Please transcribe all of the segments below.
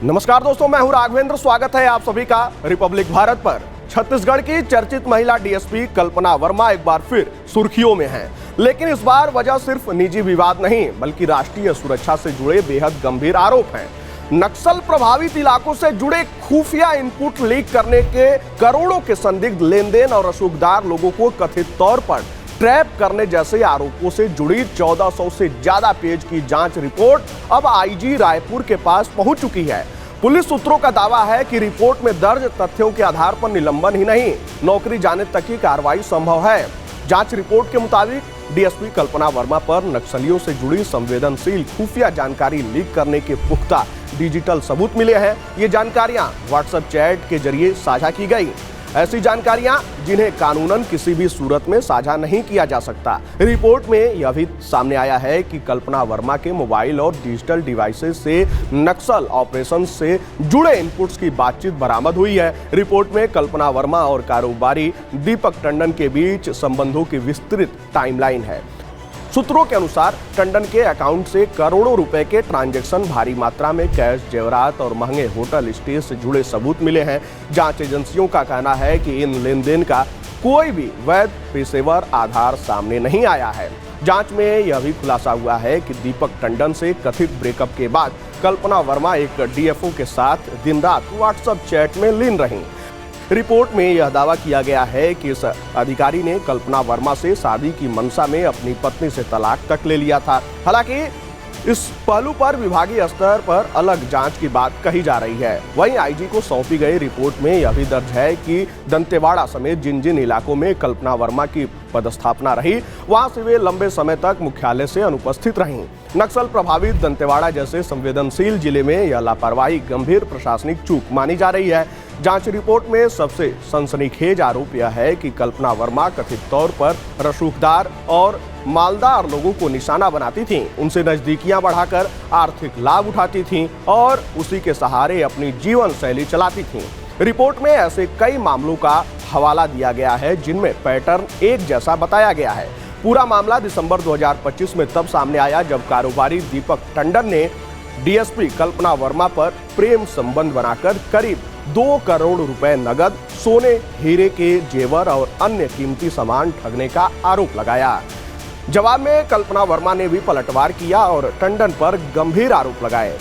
नमस्कार दोस्तों, मैं हूं राघवेंद्र। स्वागत है आप सभी का रिपब्लिक भारत पर। छत्तीसगढ़ की चर्चित महिला डीएसपी कल्पना वर्मा एक बार फिर सुर्खियों में हैं। लेकिन इस बार वजह सिर्फ निजी विवाद नहीं बल्कि राष्ट्रीय सुरक्षा से जुड़े बेहद गंभीर आरोप हैं। नक्सल प्रभावित इलाकों से जुड़े खुफिया इनपुट लीक करने के करोड़ों के संदिग्ध लेन देन और रसूखदार लोगों को कथित तौर पर ट्रैप करने जैसे आरोपों से जुड़ी 1400 से ज्यादा पेज की जांच रिपोर्ट अब आईजी रायपुर के पास पहुंच चुकी है। पुलिस सूत्रों का दावा है कि रिपोर्ट में दर्ज तथ्यों के आधार पर निलंबन ही नहीं, नौकरी जाने तक की कार्रवाई संभव है। जांच रिपोर्ट के मुताबिक डीएसपी कल्पना वर्मा पर नक्सलियों से जुड़ी संवेदनशील खुफिया जानकारी लीक करने के पुख्ता डिजिटल सबूत मिले हैं। ये जानकारियां व्हाट्सएप चैट के जरिए साझा की गई। ऐसी जानकारियां जिन्हें कानूनन किसी भी सूरत में साझा नहीं किया जा सकता। रिपोर्ट में यह भी सामने आया है कि कल्पना वर्मा के मोबाइल और डिजिटल डिवाइसेस से नक्सल ऑपरेशन से जुड़े इनपुट्स की बातचीत बरामद हुई है। रिपोर्ट में कल्पना वर्मा और कारोबारी दीपक टंडन के बीच संबंधों की विस्तृत टाइमलाइन है। सूत्रों के अनुसार टंडन के अकाउंट से करोड़ों रुपए के ट्रांजैक्शन, भारी मात्रा में कैश, जेवरात और महंगे होटल स्टे से जुड़े सबूत मिले हैं। जांच एजेंसियों का कहना है कि इन लेन देन का कोई भी वैध पेशेवर आधार सामने नहीं आया है। जांच में यह भी खुलासा हुआ है कि दीपक टंडन से कथित ब्रेकअप के बाद कल्पना वर्मा एक डीएफओ के साथ दिन रात व्हाट्सएप चैट में लीन रहीं। रिपोर्ट में यह दावा किया गया है कि इस अधिकारी ने कल्पना वर्मा से शादी की मंशा में अपनी पत्नी से तलाक तक ले लिया था। हालांकि इस पहलू पर विभागीय स्तर पर अलग जांच की बात कही जा रही है। वहीं आईजी को सौंपी गई रिपोर्ट में यह भी दर्ज है कि दंतेवाड़ा समेत जिन जिन इलाकों में कल्पना वर्मा की पदस्थापना रही, वहां से वे लंबे समय तक मुख्यालय से अनुपस्थित रहीं। नक्सल प्रभावित दंतेवाड़ा जैसे संवेदनशील जिले में यह लापरवाही गंभीर प्रशासनिक चूक मानी जा रही है। जांच रिपोर्ट में सबसे सनसनीखेज आरोप यह है कि कल्पना वर्मा कथित तौर पर रसूखदार और मालदार लोगों को निशाना बनाती थीं, उनसे नजदीकियां बढ़ाकर आर्थिक लाभ उठाती थीं और उसी के सहारे अपनी जीवन शैली चलाती थीं। रिपोर्ट में ऐसे कई मामलों का हवाला दिया गया है जिनमें पैटर्न एक जैसा बताया गया है। पूरा मामला दिसंबर 2025 में तब सामने आया जब कारोबारी दीपक टंडन ने डीएसपी कल्पना वर्मा पर प्रेम संबंध बनाकर करीब 2 करोड़ रुपए नगद, सोने, हीरे के जेवर और अन्य कीमती सामान ठगने का आरोप लगाया। जवाब में कल्पना वर्मा ने भी पलटवार किया और टंडन पर गंभीर आरोप लगाए।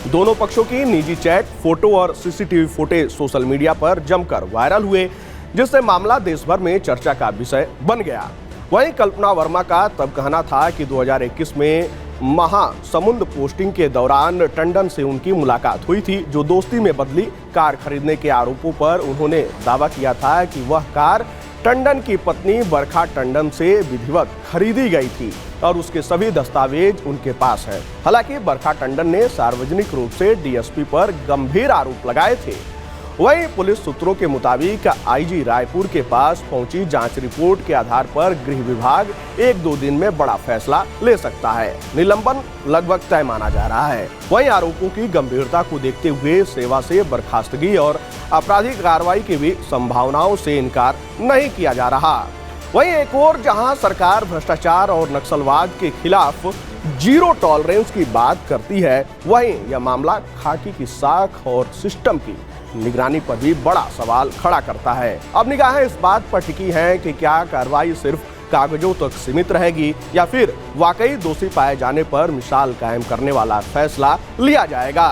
दोनों पक्षों की निजी चैट, फोटो और सीसीटीवी फुटेज सोशल मीडिया पर जमकर वायरल हुए, जिससे मामला देश भर में चर्चा का विषय बन गया। वहीं कल्पना वर्मा का तब कहना था कि 2021 में महासमुंद पोस्टिंग के दौरान टंडन से उनकी मुलाकात हुई थी, जो दोस्ती में बदली। कार खरीदने के आरोपों पर उन्होंने दावा किया था कि वह कार टंडन की पत्नी बरखा टंडन से विधिवत खरीदी गई थी और उसके सभी दस्तावेज उनके पास हैं। हालांकि बरखा टंडन ने सार्वजनिक रूप से डीएसपी पर गंभीर आरोप लगाए थे। वहीं पुलिस सूत्रों के मुताबिक आईजी रायपुर के पास पहुंची जांच रिपोर्ट के आधार पर गृह विभाग 1-2 दिन में बड़ा फैसला ले सकता है। निलंबन लगभग तय माना जा रहा है। वहीं आरोपों की गंभीरता को देखते हुए सेवा से बर्खास्तगी और आपराधिक कार्रवाई की भी संभावनाओं से इनकार नहीं किया जा रहा। वहीं एक और जहां सरकार भ्रष्टाचार और नक्सलवाद के खिलाफ जीरो टॉलरेंस की बात करती है, वहीं यह मामला खाकी की साख और सिस्टम की निगरानी पर भी बड़ा सवाल खड़ा करता है। अब निगाहें इस बात पर टिकी हैं कि क्या कार्रवाई सिर्फ कागजों तक सीमित रहेगी या फिर वाकई दोषी पाए जाने पर मिसाल कायम करने वाला फैसला लिया जाएगा।